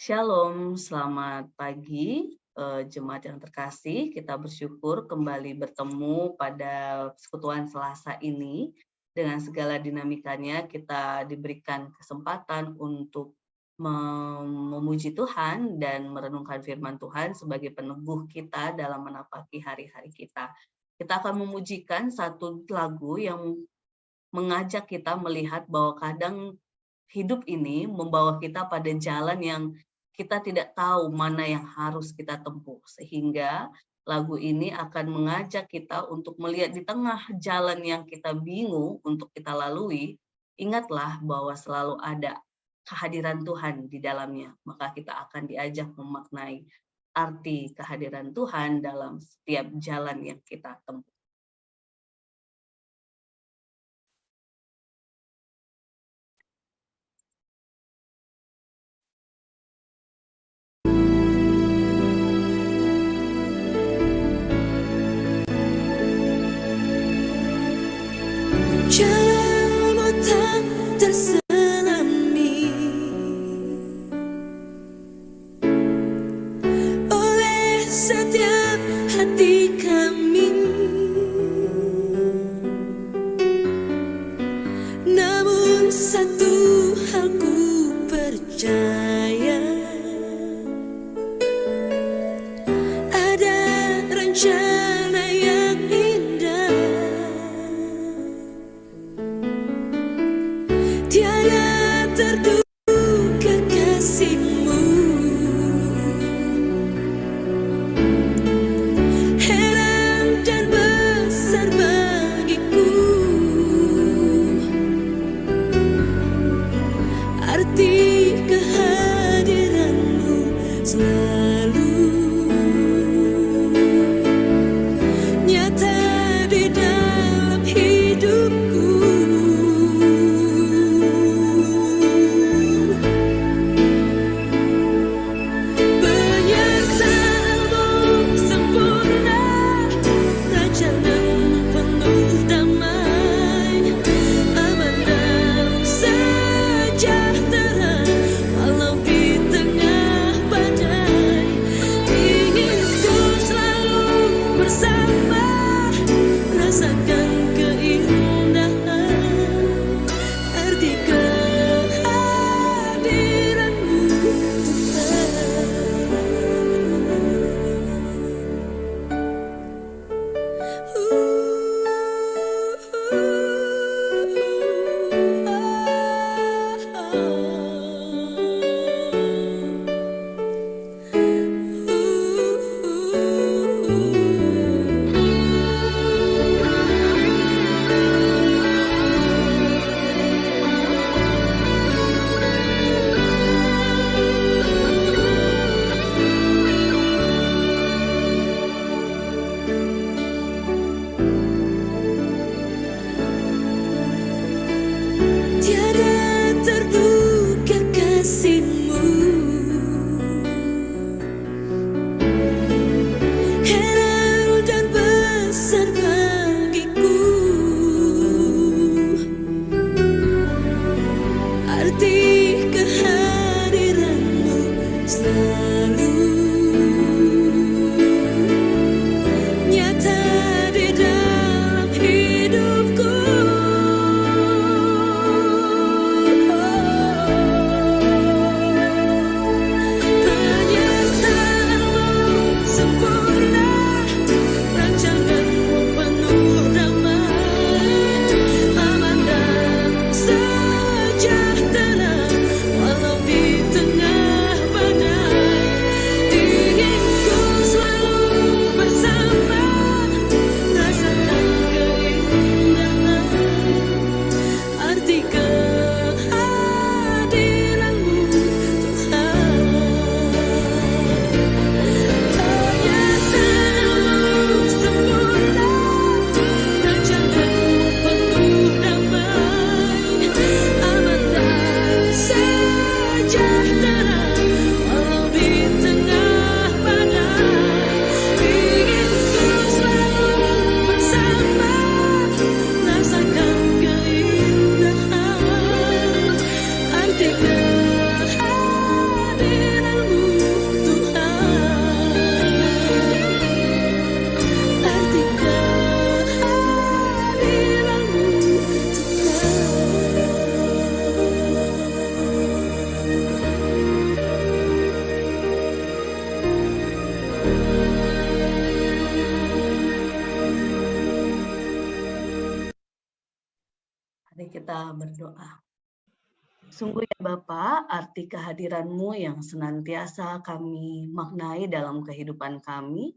Shalom, selamat pagi, jemaat yang terkasih. Kita bersyukur kembali bertemu pada persekutuan Selasa ini. Dengan segala dinamikanya, kita diberikan kesempatan untuk memuji Tuhan dan merenungkan firman Tuhan sebagai peneguh kita dalam menapaki hari-hari kita. Kita akan memujikan satu lagu yang mengajak kita melihat bahwa kadang hidup ini membawa kita pada jalan yang kita tidak tahu mana yang harus kita tempuh. Sehingga lagu ini akan mengajak kita untuk melihat di tengah jalan yang kita bingung untuk kita lalui, ingatlah bahwa selalu ada kehadiran Tuhan di dalamnya. Maka kita akan diajak memaknai arti kehadiran Tuhan dalam setiap jalan yang kita tempuh. Jalanmu tak terselami oleh setiap hati kami, namun satu hal ku percaya, ada rencana yang indah. Tiada terduga kasih-Mu, heran dan besar bagiku, arti kehadiran-Mu selalu nyata di dalam hidupku. Tiada terduga kasih-Mu, heran dan besar bagiku, arti kehadiran-Mu selalu nyata di dalam hidupku. Sejahtera walau di tengah badai. Kita berdoa. Sungguh ya Bapa, arti kehadiran-Mu yang senantiasa kami maknai dalam kehidupan kami,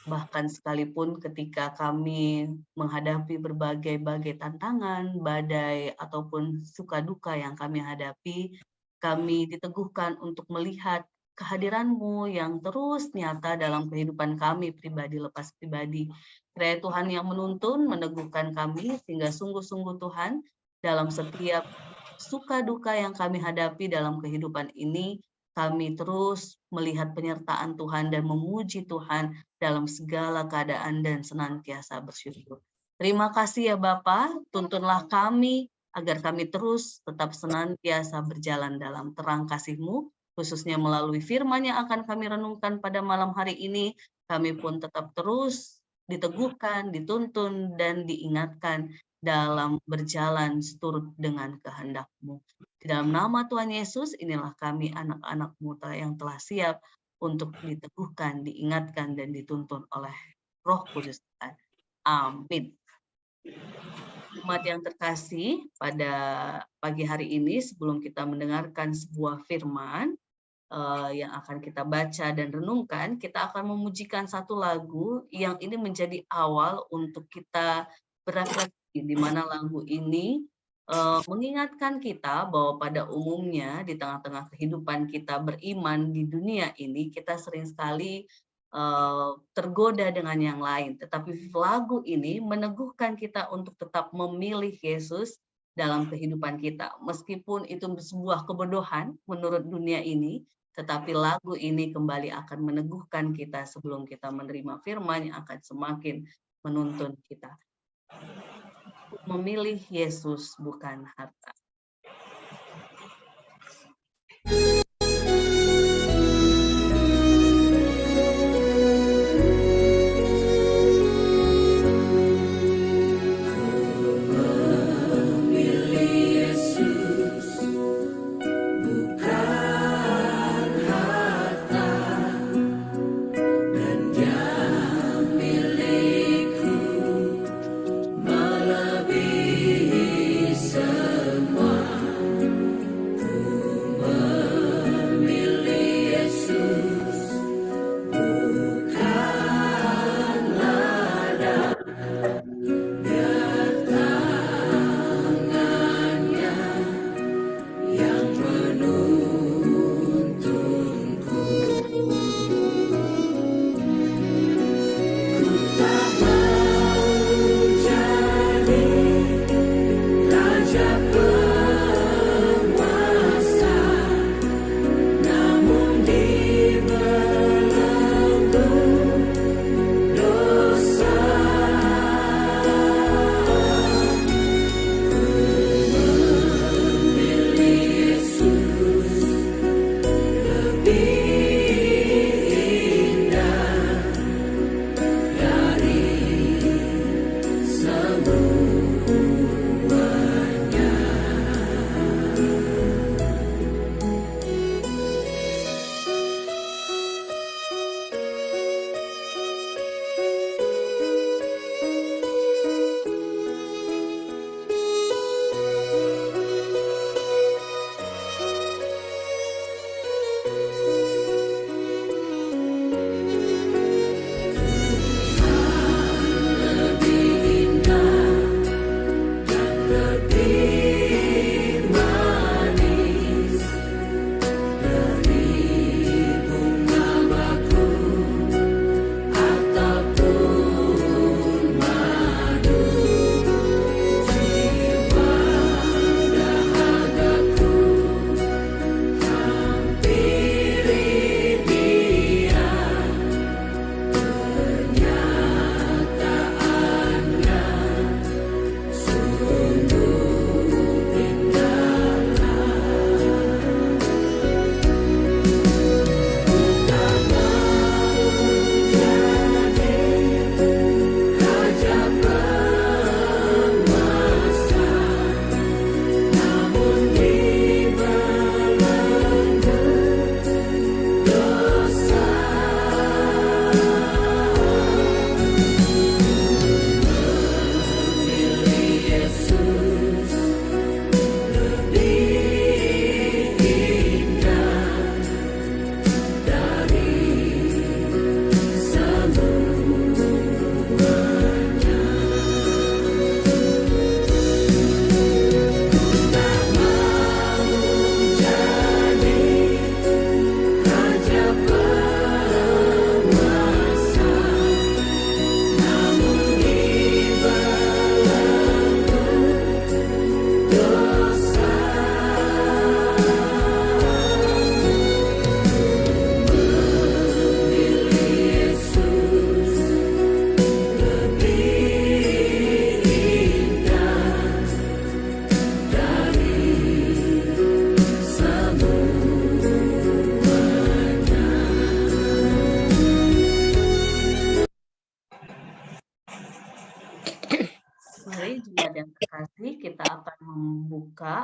bahkan sekalipun ketika kami menghadapi berbagai-bagai tantangan, badai, ataupun suka duka yang kami hadapi, kami diteguhkan untuk melihat kehadiran-Mu yang terus nyata dalam kehidupan kami pribadi lepas pribadi. Kiranya Tuhan yang menuntun, meneguhkan kami, sehingga sungguh-sungguh Tuhan, dalam setiap suka duka yang kami hadapi dalam kehidupan ini, kami terus melihat penyertaan Tuhan dan memuji Tuhan dalam segala keadaan dan senantiasa bersyukur. Terima kasih ya Bapa, tuntunlah kami agar kami terus tetap senantiasa berjalan dalam terang kasih-Mu, khususnya melalui firman yang akan kami renungkan pada malam hari ini. Kami pun tetap terus diteguhkan, dituntun, dan diingatkan dalam berjalan seturut dengan kehendak-Mu. Di dalam nama Tuhan Yesus, inilah kami anak-anak-Mu yang telah siap untuk diteguhkan, diingatkan, dan dituntun oleh Roh Kudus Tuhan. Amin. Umat yang terkasih, pada pagi hari ini sebelum kita mendengarkan sebuah firman yang akan kita baca dan renungkan, kita akan memujikan satu lagu yang ini menjadi awal untuk kita berefleksi, di mana lagu ini mengingatkan kita bahwa pada umumnya di tengah-tengah kehidupan kita beriman di dunia ini, kita sering sekali tergoda dengan yang lain. Tetapi lagu ini meneguhkan kita untuk tetap memilih Yesus dalam kehidupan kita. Meskipun itu sebuah kebodohan menurut dunia ini, tetapi lagu ini kembali akan meneguhkan kita sebelum kita menerima firman yang akan semakin menuntun kita. Memilih Yesus bukan harta. Melebihi semua.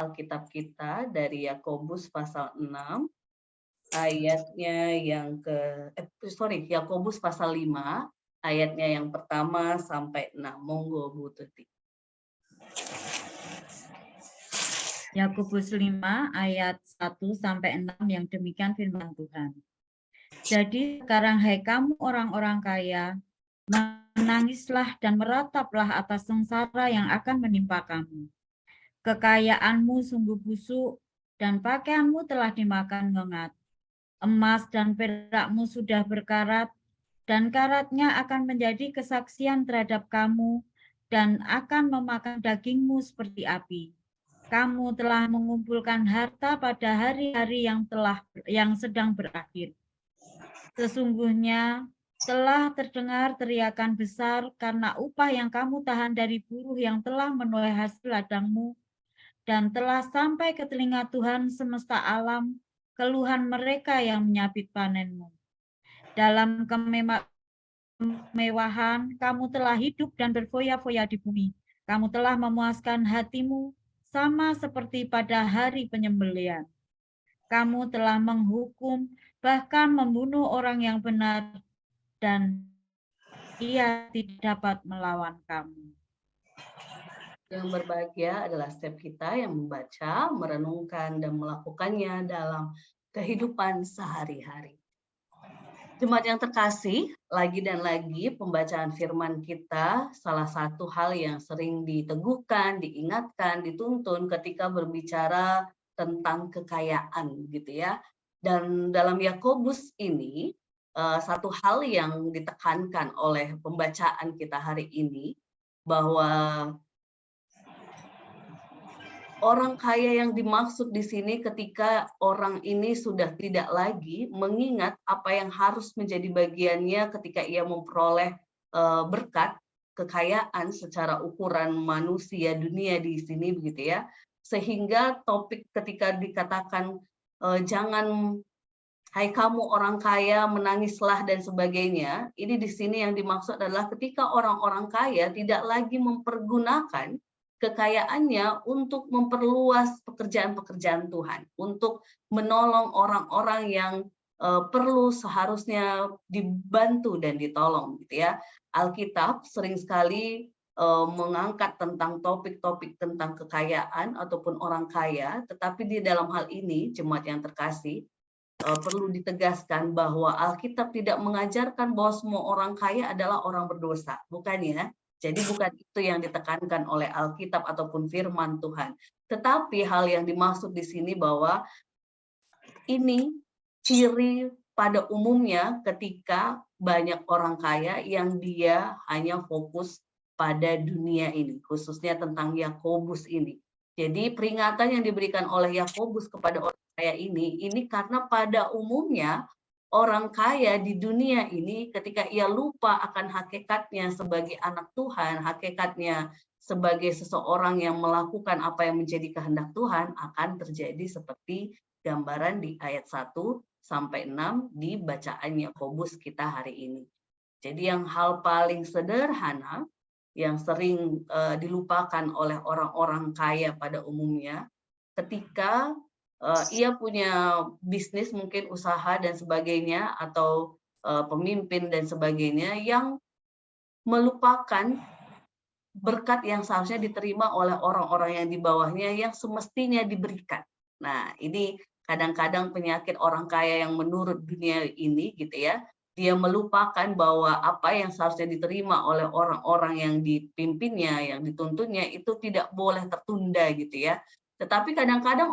Alkitab kita dari Yakobus pasal 6 ayatnya yang Yakobus pasal 5 ayatnya yang pertama sampai 6. Monggo Bu Tuti. Yakobus 5 ayat 1 sampai 6 yang demikian firman Tuhan. Jadi sekarang hai kamu orang-orang kaya, menangislah dan merataplah atas sengsara yang akan menimpa kamu. Kekayaanmu sungguh busuk dan pakaianmu telah dimakan ngengat. Emas dan perakmu sudah berkarat, dan karatnya akan menjadi kesaksian terhadap kamu dan akan memakan dagingmu seperti api. Kamu telah mengumpulkan harta pada hari-hari yang sedang berakhir. Sesungguhnya telah terdengar teriakan besar karena upah yang kamu tahan dari buruh yang telah menuai hasil ladangmu, dan telah sampai ke telinga Tuhan semesta alam keluhan mereka yang menyabit panenmu. Dalam kemewahan kamu telah hidup dan berfoya-foya di bumi. Kamu telah memuaskan hatimu sama seperti pada hari penyembelihan. Kamu telah menghukum, bahkan membunuh orang yang benar, dan ia tidak dapat melawan kamu. Yang berbahagia adalah setiap kita yang membaca, merenungkan, dan melakukannya dalam kehidupan sehari-hari. Jemaat yang terkasih, lagi dan lagi pembacaan firman kita salah satu hal yang sering diteguhkan, diingatkan, dituntun ketika berbicara tentang kekayaan gitu ya. Dan dalam Yakobus ini satu hal yang ditekankan oleh pembacaan kita hari ini bahwa orang kaya yang dimaksud di sini ketika orang ini sudah tidak lagi mengingat apa yang harus menjadi bagiannya ketika ia memperoleh berkat kekayaan secara ukuran manusia dunia di sini begitu ya. Sehingga topik ketika dikatakan jangan hai kamu orang kaya menangislah dan sebagainya, ini di sini yang dimaksud adalah ketika orang-orang kaya tidak lagi mempergunakan kekayaannya untuk memperluas pekerjaan-pekerjaan Tuhan, untuk menolong orang-orang yang perlu seharusnya dibantu dan ditolong gitu ya. Alkitab sering sekali mengangkat tentang topik-topik tentang kekayaan ataupun orang kaya, tetapi di dalam hal ini jemaat yang terkasih perlu ditegaskan bahwa Alkitab tidak mengajarkan bahwa semua orang kaya adalah orang berdosa, bukan ya. Jadi bukan itu yang ditekankan oleh Alkitab ataupun firman Tuhan. Tetapi hal yang dimaksud di sini bahwa ini ciri pada umumnya ketika banyak orang kaya yang dia hanya fokus pada dunia ini, khususnya tentang Yakobus ini. Jadi peringatan yang diberikan oleh Yakobus kepada orang kaya ini karena pada umumnya orang kaya di dunia ini ketika ia lupa akan hakikatnya sebagai anak Tuhan, hakikatnya sebagai seseorang yang melakukan apa yang menjadi kehendak Tuhan, akan terjadi seperti gambaran di ayat 1 sampai 6 di bacaan Yakobus kita hari ini. Jadi yang hal paling sederhana yang sering dilupakan oleh orang-orang kaya pada umumnya ketika ia punya bisnis mungkin usaha dan sebagainya atau pemimpin dan sebagainya yang melupakan berkat yang seharusnya diterima oleh orang-orang yang di bawahnya yang semestinya diberikan. Nah, ini kadang-kadang penyakit orang kaya yang menurut dunia ini gitu ya, dia melupakan bahwa apa yang seharusnya diterima oleh orang-orang yang dipimpinnya, yang dituntunnya itu tidak boleh tertunda gitu ya. Tetapi kadang-kadang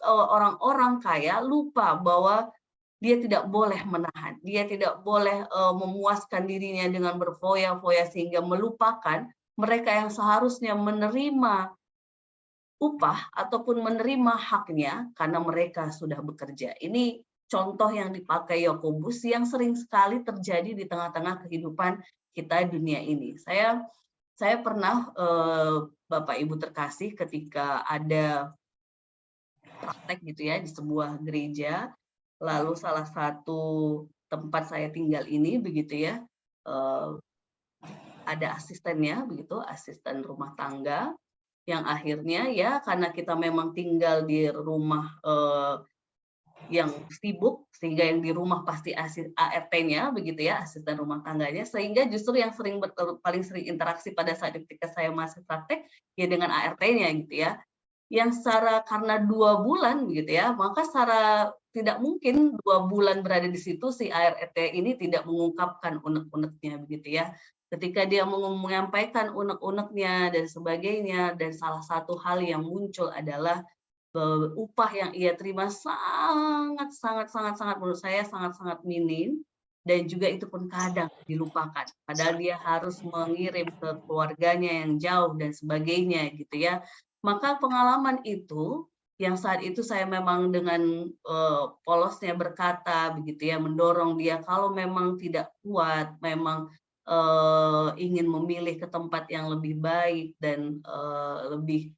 orang-orang kaya lupa bahwa dia tidak boleh menahan, dia tidak boleh memuaskan dirinya dengan berfoya-foya sehingga melupakan mereka yang seharusnya menerima upah ataupun menerima haknya karena mereka sudah bekerja. Ini contoh yang dipakai Yakobus yang sering sekali terjadi di tengah-tengah kehidupan kita dunia ini. Saya pernah Bapak Ibu terkasih ketika ada praktek gitu ya di sebuah gereja, lalu salah satu tempat saya tinggal ini begitu ya, ada asistennya begitu, asisten rumah tangga, yang akhirnya ya karena kita memang tinggal di rumah yang sibuk, sehingga yang di rumah pasti ART-nya begitu ya, asisten rumah tangganya, sehingga justru yang paling sering interaksi pada saat ketika saya masih praktek ya dengan ART-nya gitu ya. Yang karena 2 bulan begitu ya, maka secara tidak mungkin 2 bulan berada di situ si ART ini tidak mengungkapkan unek-uneknya begitu ya. Ketika dia menyampaikan unek-uneknya dan sebagainya, dan salah satu hal yang muncul adalah upah yang ia terima sangat menurut saya sangat minim, dan juga itu pun kadang dilupakan. Padahal dia harus mengirim ke keluarganya yang jauh dan sebagainya gitu ya. Maka pengalaman itu yang saat itu saya memang dengan polosnya berkata begitu ya, mendorong dia kalau memang tidak kuat, memang ingin memilih ke tempat yang lebih baik dan lebih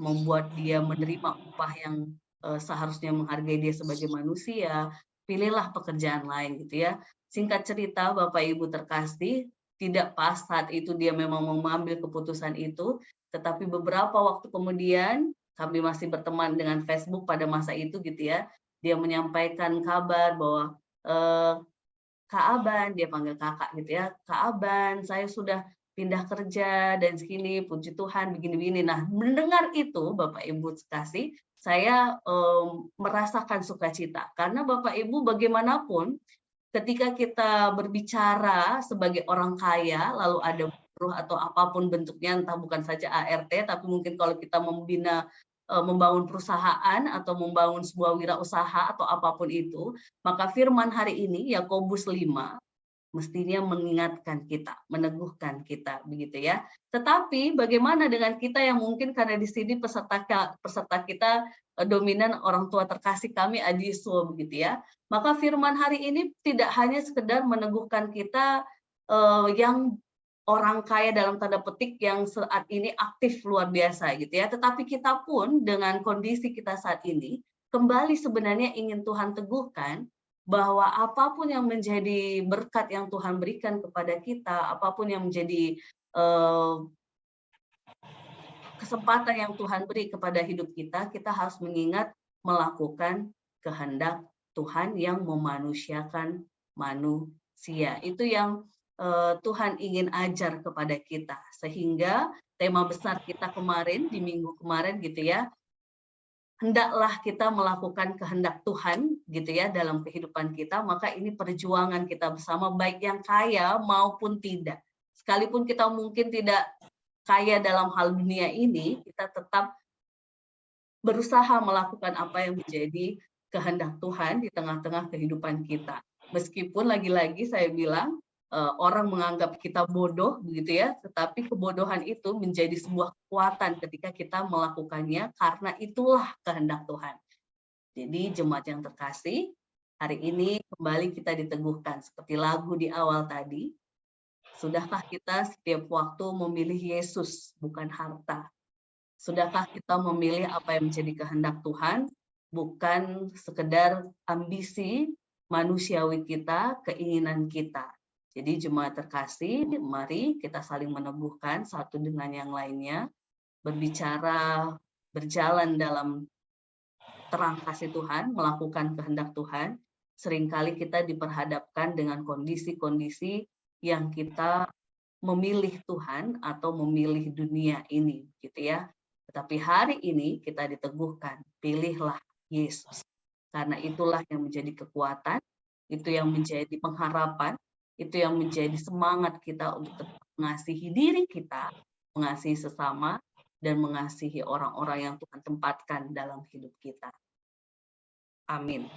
membuat dia menerima upah yang seharusnya menghargai dia sebagai manusia, pilihlah pekerjaan lain gitu ya. Singkat cerita Bapak Ibu terkasih, tidak pas saat itu dia memang mengambil keputusan itu, tetapi beberapa waktu kemudian kami masih berteman dengan Facebook pada masa itu gitu ya. Dia menyampaikan kabar bahwa Kak Aban, dia panggil kakak gitu ya, Kak Aban, saya sudah pindah kerja dan segini, puji Tuhan begini-begini. Nah, mendengar itu Bapak Ibu kasih, saya merasakan sukacita karena Bapak Ibu bagaimanapun ketika kita berbicara sebagai orang kaya, lalu ada buruh atau apapun bentuknya, entah bukan saja ART, tapi mungkin kalau kita membangun perusahaan atau membangun sebuah wirausaha atau apapun itu, maka firman hari ini Yakobus 5 mestinya mengingatkan kita, meneguhkan kita begitu ya. Tetapi bagaimana dengan kita yang mungkin karena di sini peserta kita dominan orang tua terkasih kami adiswo begitu ya. Maka firman hari ini tidak hanya sekedar meneguhkan kita yang orang kaya dalam tanda petik yang saat ini aktif luar biasa gitu ya. Tetapi kita pun dengan kondisi kita saat ini kembali sebenarnya ingin Tuhan teguhkan bahwa apapun yang menjadi berkat yang Tuhan berikan kepada kita, apapun yang menjadi kesempatan yang Tuhan beri kepada hidup kita, kita harus mengingat melakukan kehendak Tuhan yang memanusiakan manusia. Itu yang Tuhan ingin ajar kepada kita. Sehingga tema besar kita kemarin, di minggu kemarin gitu ya, hendaklah kita melakukan kehendak Tuhan gitu ya dalam kehidupan kita, maka ini perjuangan kita bersama baik yang kaya maupun tidak. Sekalipun kita mungkin tidak kaya dalam hal dunia ini, kita tetap berusaha melakukan apa yang menjadi kehendak Tuhan di tengah-tengah kehidupan kita. Meskipun lagi-lagi saya bilang orang menganggap kita bodoh begitu ya, tetapi kebodohan itu menjadi sebuah kekuatan ketika kita melakukannya karena itulah kehendak Tuhan. Jadi jemaat yang terkasih, hari ini kembali kita diteguhkan seperti lagu di awal tadi. Sudahkah kita setiap waktu memilih Yesus bukan harta? Sudahkah kita memilih apa yang menjadi kehendak Tuhan bukan sekedar ambisi manusiawi kita, keinginan kita? Jadi jemaat terkasih, mari kita saling meneguhkan satu dengan yang lainnya, berbicara, berjalan dalam terang kasih Tuhan, melakukan kehendak Tuhan. Seringkali kita diperhadapkan dengan kondisi-kondisi yang kita memilih Tuhan atau memilih dunia ini, gitu ya. Tetapi hari ini kita diteguhkan, pilihlah Yesus. Karena itulah yang menjadi kekuatan, itu yang menjadi pengharapan, itu yang menjadi semangat kita untuk tetap mengasihi diri kita, mengasihi sesama, dan mengasihi orang-orang yang Tuhan tempatkan dalam hidup kita. Amin.